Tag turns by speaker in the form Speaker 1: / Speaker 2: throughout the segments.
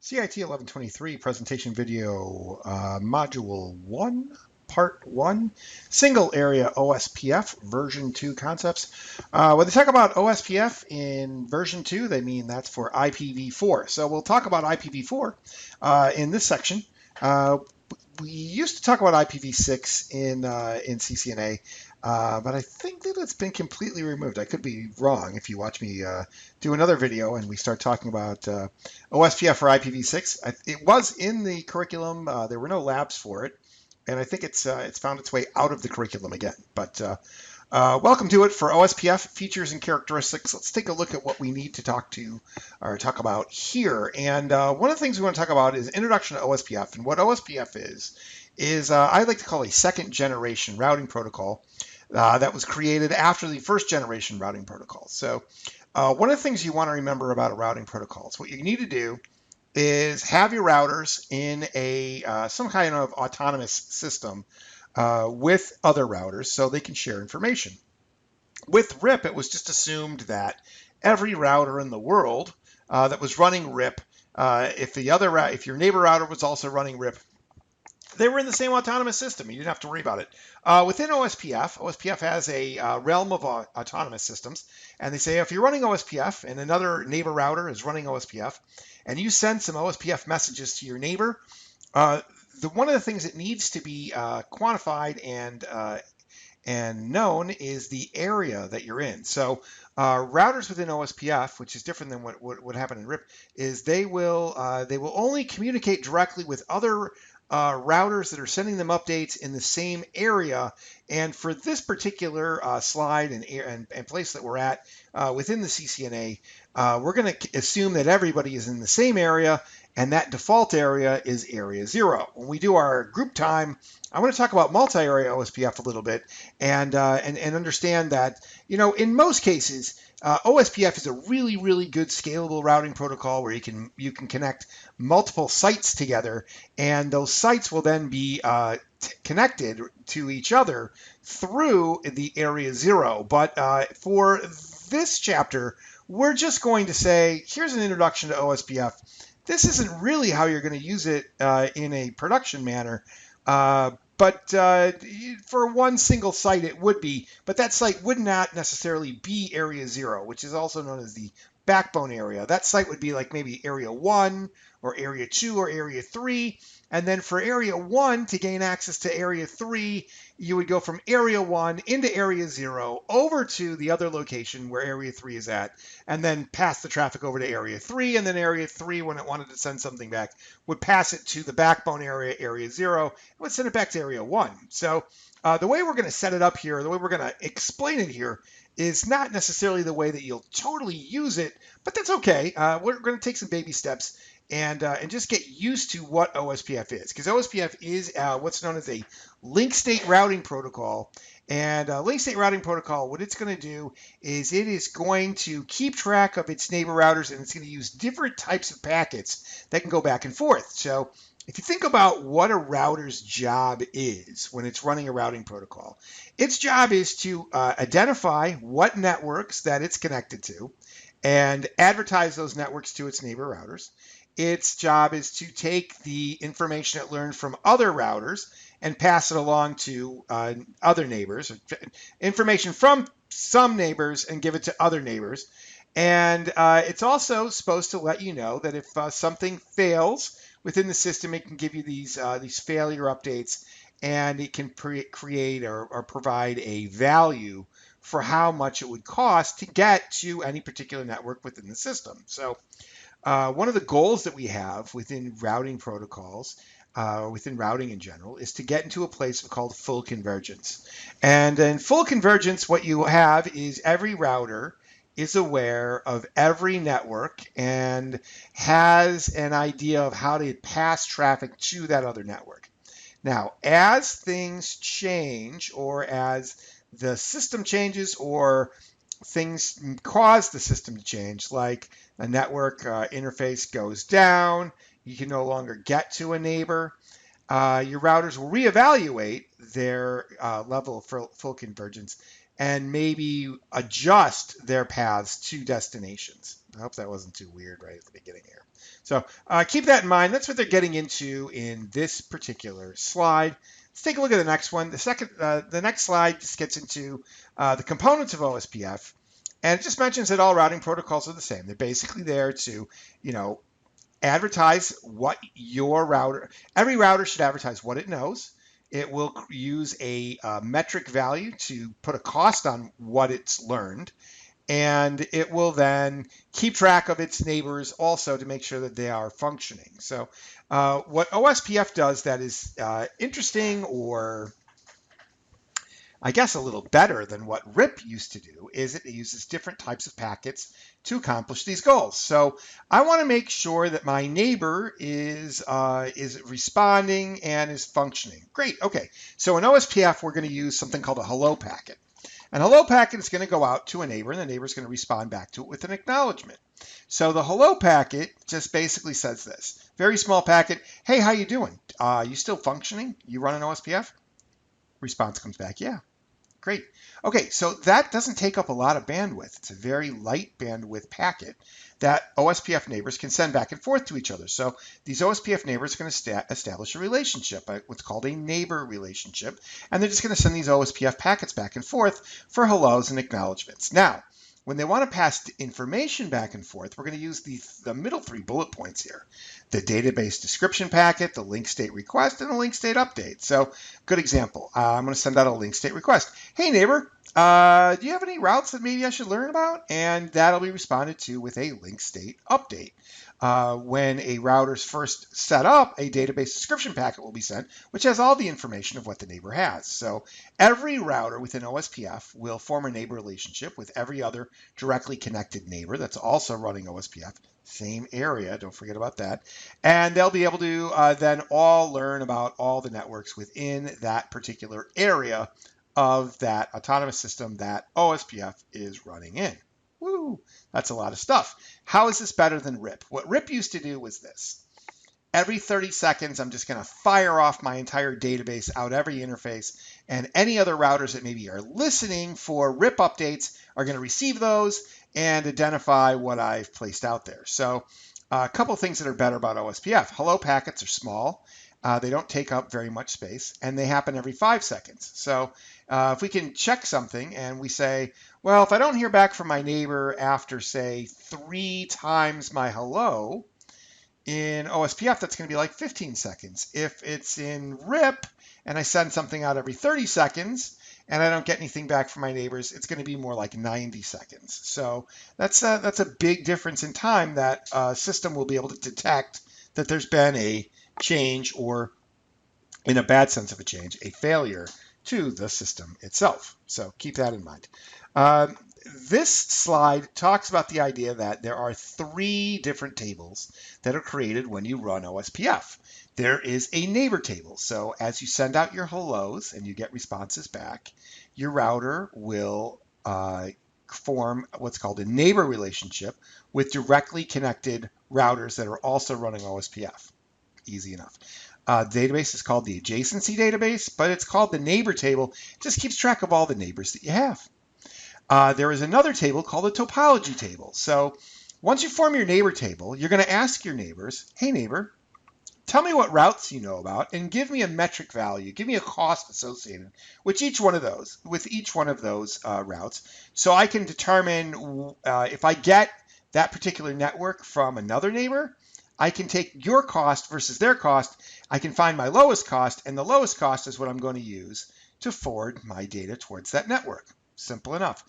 Speaker 1: CIT 1123 presentation video, module 1, part 1, single area OSPF version 2 concepts. When they talk about OSPF in version 2, they mean that's for IPv4. So we'll talk about IPv4 in this section. We used to talk about IPv6 in CCNA, but I think that it's been completely removed. I could be wrong if you watch me do another video and we start talking about OSPF for IPv6. It was in the curriculum. There were no labs for it, and I think it's found its way out of the curriculum again. But welcome to it for OSPF features and characteristics. Let's take a look at what we need to talk about here. And one of the things we want to talk about is introduction to OSPF. And what OSPF is I like to call a second generation routing protocol that was created after the first generation routing protocol. So one of the things you want to remember about a routing protocol is what you need to do is have your routers in some kind of autonomous system with other routers so they can share information. With RIP, it was just assumed that every router in the world that was running RIP, if your neighbor router was also running RIP, they were in the same autonomous system. You didn't have to worry about it. Within OSPF has a realm of autonomous systems, and they say if you're running OSPF and another neighbor router is running OSPF, and you send some OSPF messages to your neighbor, one of the things that needs to be quantified and known is the area that you're in. So routers within OSPF, which is different than what would happen in RIP, is they will only communicate directly with other routers that are sending them updates in the same area. And for this particular slide and place that we're at within the CCNA, we're going to assume that everybody is in the same area, and that default area is area 0. When we do our group time, I want to talk about multi-area OSPF a little bit and understand that, in most cases, OSPF is a really, really good scalable routing protocol where you can connect multiple sites together, and those sites will then be connected to each other through the area 0. But for this chapter, we're just going to say, here's an introduction to OSPF. This isn't really how you're going to use it in a production manner. But for one single site, it would be. But that site would not necessarily be area 0, which is also known as the backbone area. That site would be like maybe area 1 or area 2 or area 3. And then for area 1 to gain access to area 3, you would go from area 1 into area 0 over to the other location where area 3 is at, and then pass the traffic over to area 3. And then area 3, when it wanted to send something back, would pass it to the backbone area, area 0, and would send it back to area 1. So the way we're going to set it up here, the way we're going to explain it here, is not necessarily the way that you'll totally use it, but that's okay. We're going to take some baby steps and just get used to what OSPF is, because OSPF is what's known as a link state routing protocol. And link state routing protocol, what it's going to do is it is going to keep track of its neighbor routers, and it's going to use different types of packets that can go back and forth. So if you think about what a router's job is when it's running a routing protocol, its job is to identify what networks that it's connected to and advertise those networks to its neighbor routers. Its job is to take the information it learned from other routers and pass it along to other neighbors, information from some neighbors and give it to other neighbors. And it's also supposed to let you know that if something fails within the system, it can give you these failure updates, and it can create or provide a value for how much it would cost to get to any particular network within the system. So one of the goals that we have within routing protocols, within routing in general, is to get into a place called full convergence. And in full convergence, what you have is every router is aware of every network and has an idea of how to pass traffic to that other network. Now, as things change, or as the system changes, or things cause the system to change, like a network interface goes down, you can no longer get to a neighbor, your routers will reevaluate their level of full convergence and maybe adjust their paths to destinations. I hope that wasn't too weird right at the beginning here. So So keep that in mind. That's what they're getting into in this particular slide. Let's take a look at the next one. The next slide just gets into the components of OSPF, and it just mentions that all routing protocols are the same. They're basically there to, advertise what your router. Every router should advertise what it knows. It will use a metric value to put a cost on what it's learned, and it will then keep track of its neighbors also to make sure that they are functioning. So what OSPF does that is interesting, or I guess a little better than what RIP used to do, is it uses different types of packets to accomplish these goals. So I want to make sure that my neighbor is responding and is functioning. Great. Okay. So in OSPF, we're going to use something called a hello packet. And hello packet is going to go out to a neighbor, and the neighbor is going to respond back to it with an acknowledgement. So the hello packet just basically says this. Very small packet. Hey, how you doing? You still functioning? You run an OSPF? Response comes back, yeah. Great. Okay, so that doesn't take up a lot of bandwidth. It's a very light bandwidth packet that OSPF neighbors can send back and forth to each other. So these OSPF neighbors are going to establish a relationship, what's called a neighbor relationship, and they're just going to send these OSPF packets back and forth for hellos and acknowledgements. Now, when they want to pass information back and forth, we're going to use the middle 3 bullet points here. The database description packet, the link state request, and the link state update. So good example. I'm going to send out a link state request. Hey, neighbor, do you have any routes that maybe I should learn about? And that'll be responded to with a link state update. When a router's first set up, a database description packet will be sent, which has all the information of what the neighbor has. So every router within OSPF will form a neighbor relationship with every other directly connected neighbor that's also running OSPF. Same area, don't forget about that. And they'll be able to then all learn about all the networks within that particular area of that autonomous system that OSPF is running in. Woo, that's a lot of stuff. How is this better than RIP? What RIP used to do was this. Every 30 seconds, I'm just going to fire off my entire database out every interface, and any other routers that maybe are listening for RIP updates are going to receive those and identify what I've placed out there. So a couple things that are better about OSPF. Hello packets are small. They don't take up very much space, and they happen every 5 seconds. So if we can check something and we say, well, if I don't hear back from my neighbor after, say, 3 times my hello, in OSPF, that's going to be like 15 seconds. If it's in RIP and I send something out every 30 seconds and I don't get anything back from my neighbors, it's going to be more like 90 seconds. So that's a big difference in time that a system will be able to detect that there's been a change, or in a bad sense of a change, a failure to the system itself. So keep that in mind. This slide talks about the idea that there are 3 different tables that are created when you run OSPF. There is a neighbor table. So as you send out your hellos and you get responses back, your router will form what's called a neighbor relationship with directly connected routers that are also running OSPF. Easy enough. Database is called the adjacency database, but it's called the neighbor table. It just keeps track of all the neighbors that you have. There is another table called the topology table. So once you form your neighbor table, you're going to ask your neighbors, hey neighbor, tell me what routes you know about and give me a metric value, give me a cost associated with each one of those routes, so I can determine if I get that particular network from another neighbor, I can take your cost versus their cost. I can find my lowest cost, and the lowest cost is what I'm going to use to forward my data towards that network. Simple enough.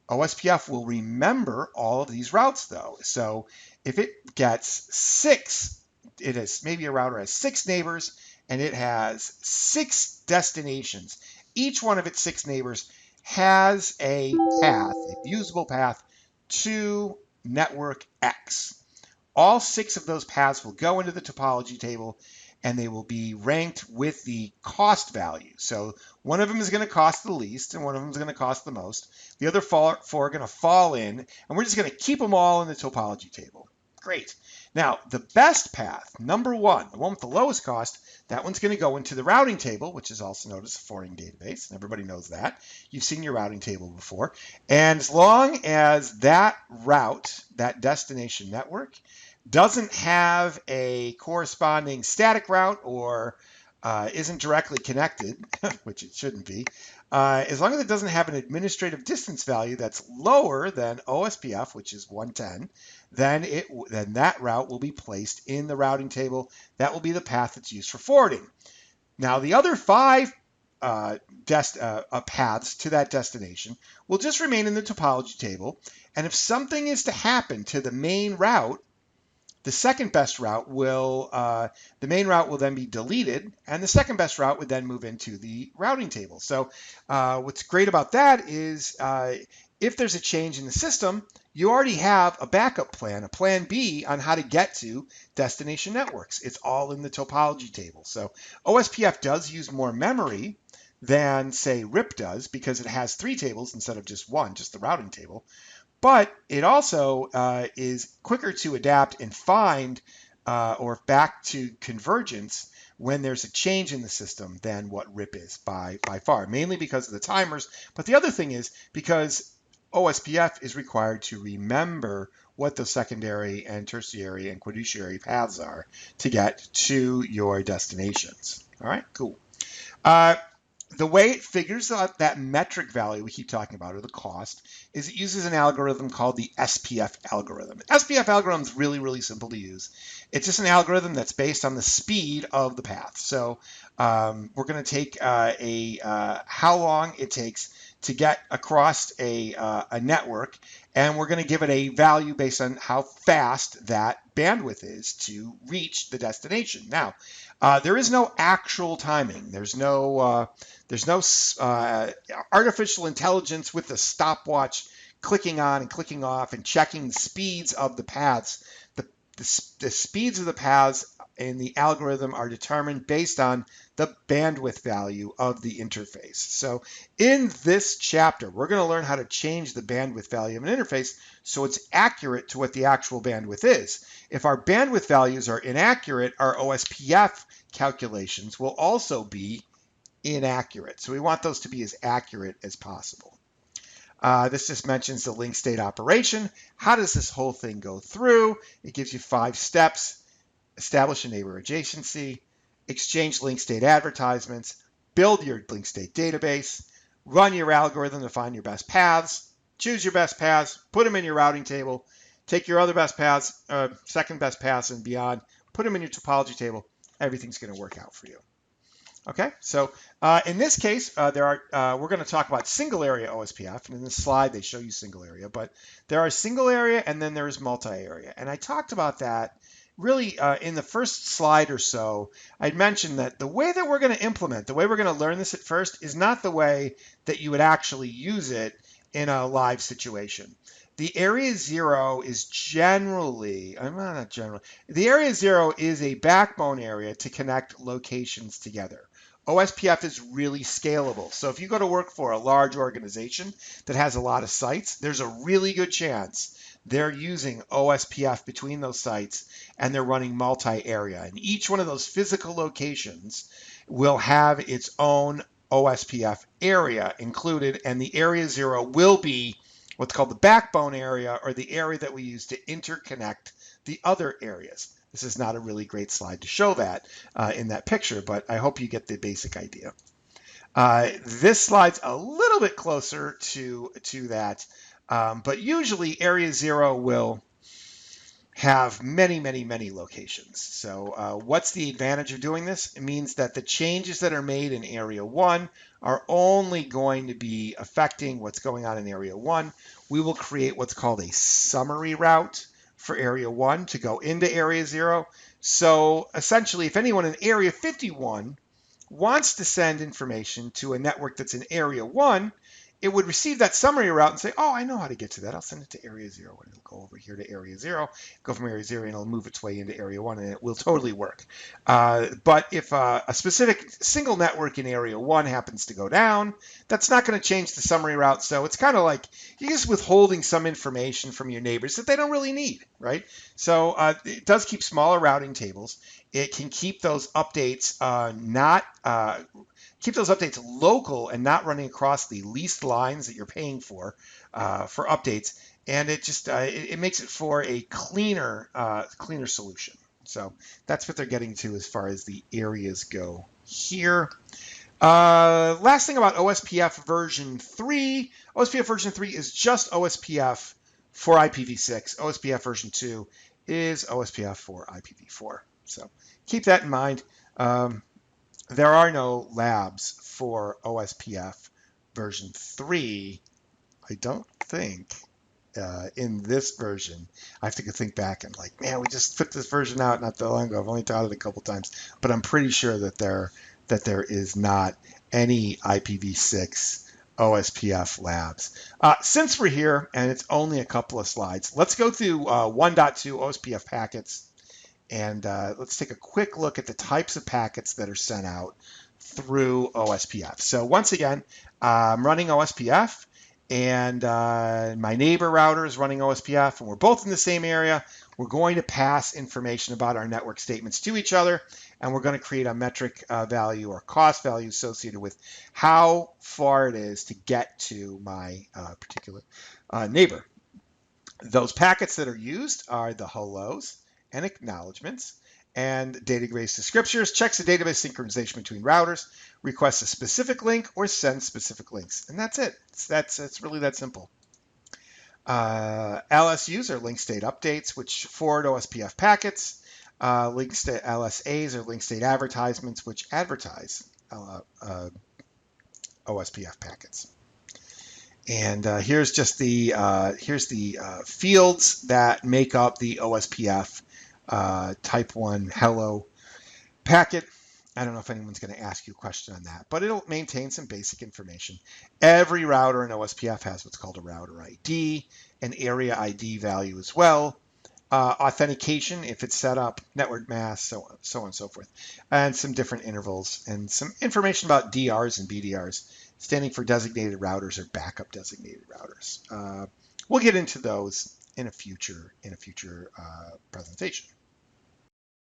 Speaker 1: OSPF will remember all of these routes though. So if it gets 6, it is maybe a router has 6 neighbors and it has 6 destinations. Each one of its 6 neighbors has a path, a usable path to network X. All 6 of those paths will go into the topology table, and they will be ranked with the cost value. So one of them is going to cost the least, and one of them is going to cost the most. The other 4 are going to fall in, and we're just going to keep them all in the topology table. Great. Now, the best path, number 1, the one with the lowest cost, that one's going to go into the routing table, which is also known as a forwarding database. Everybody knows that. You've seen your routing table before. And as long as that route, that destination network, doesn't have a corresponding static route or isn't directly connected, which it shouldn't be, as long as it doesn't have an administrative distance value that's lower than OSPF, which is 110, then that route will be placed in the routing table. That will be the path that's used for forwarding. Now, the other five paths to that destination will just remain in the topology table. And if something is to happen to the main route, the second best route will, the main route will then be deleted, and the second best route would then move into the routing table. So what's great about that is if there's a change in the system, you already have a backup plan, a plan B on how to get to destination networks. It's all in the topology table. So OSPF does use more memory than, say, RIP does because it has 3 tables instead of just one, just the routing table. But it also is quicker to adapt and find or back to convergence when there's a change in the system than what RIP is by far, mainly because of the timers. But the other thing is because OSPF is required to remember what the secondary and tertiary and fiduciary paths are to get to your destinations. All right, cool. The way it figures out that metric value we keep talking about, or the cost, is it uses an algorithm called the SPF algorithm. SPF algorithm is really, really simple to use. It's just an algorithm that's based on the speed of the path. So we're going to take how long it takes to get across a network, and we're going to give it a value based on how fast that bandwidth is to reach the destination. Now, there is no actual timing. There's no artificial intelligence with the stopwatch clicking on and clicking off and checking the speeds of the paths. The speeds of the paths in the algorithm are determined based on the bandwidth value of the interface. So in this chapter, we're going to learn how to change the bandwidth value of an interface so it's accurate to what the actual bandwidth is. If our bandwidth values are inaccurate, our OSPF calculations will also be inaccurate. So we want those to be as accurate as possible. This just mentions the link state operation. How does this whole thing go through? It gives you 5 steps. Establish a neighbor adjacency, exchange link state advertisements, build your link state database, run your algorithm to find your best paths, choose your best paths, put them in your routing table, take your other best paths, second best paths and beyond, put them in your topology table. Everything's going to work out for you. Okay, so in this case, we're going to talk about single area OSPF, and in this slide they show you single area, but there are single area and then there's multi-area, and I talked about that really in the first slide or so. I'd mentioned that the way that we're going to implement, the way we're going to learn this at first is not the way that you would actually use it in a live situation. The area 0 is the area 0 is a backbone area to connect locations together. OSPF is really scalable. So if you go to work for a large organization that has a lot of sites, there's a really good chance they're using OSPF between those sites and they're running multi-area. And each one of those physical locations will have its own OSPF area included, and the area 0 will be what's called the backbone area, or the area that we use to interconnect the other areas. This is not a really great slide to show that in that picture, but I hope you get the basic idea. This slide's a little bit closer to that, but usually area 0 will have many, many, many locations. So what's the advantage of doing this? It means that the changes that are made in area 1 are only going to be affecting what's going on in area 1. We will create what's called a summary route for area 1 to go into area 0. So essentially, if anyone in area 51 wants to send information to a network that's in area 1, it would receive that summary route and say, oh, I know how to get to that. I'll send it to area 0, and it'll go over here to area 0, go from area 0, and it'll move its way into area 1, and it will totally work. But if a specific single network in area 1 happens to go down, that's not going to change the summary route. So it's kind of like you're just withholding some information from your neighbors that they don't really need, right? So it does keep smaller routing tables. It can keep those updates keep those updates local and not running across the leased lines that you're paying for updates. and it just it makes it for a cleaner solution. So that's what they're getting to as far as the areas go here. Last thing about OSPF version 3. OSPF version 3 is just OSPF for IPv6. OSPF version 2 is OSPF for IPv4. So keep that in mind. There are no labs for OSPF version 3. I don't think in this version. I have to think back and like, man, we just put this version out not that long ago. I've only taught it a couple times, but I'm pretty sure that there is not any IPv6 OSPF labs. Since we're here and it's only a couple of slides, let's go through 1.2 OSPF packets, and let's take a quick look at the types of packets that are sent out through OSPF. So once again, I'm running OSPF, and my neighbor router is running OSPF, and we're both in the same area. We're going to pass information about our network statements to each other, and we're going to create a metric value or cost value associated with how far it is to get to my particular neighbor. Those packets that are used are the hellos and acknowledgements, and database descriptors, checks the database synchronization between routers, requests a specific link, or sends specific links. And that's it. It's really that simple. LSUs are link state updates, which forward OSPF packets. Link state LSAs are link state advertisements, which advertise OSPF packets. And here's just the fields that make up the OSPF type 1 hello packet. I don't know if anyone's going to ask you a question on that, but it'll maintain some basic information. Every router in OSPF has what's called a router ID, an area ID value as well, authentication if it's set up, network mask, so on and so forth, and some different intervals and some information about DRs and BDRs, standing for designated routers or backup designated routers. We'll get into those in a future presentation.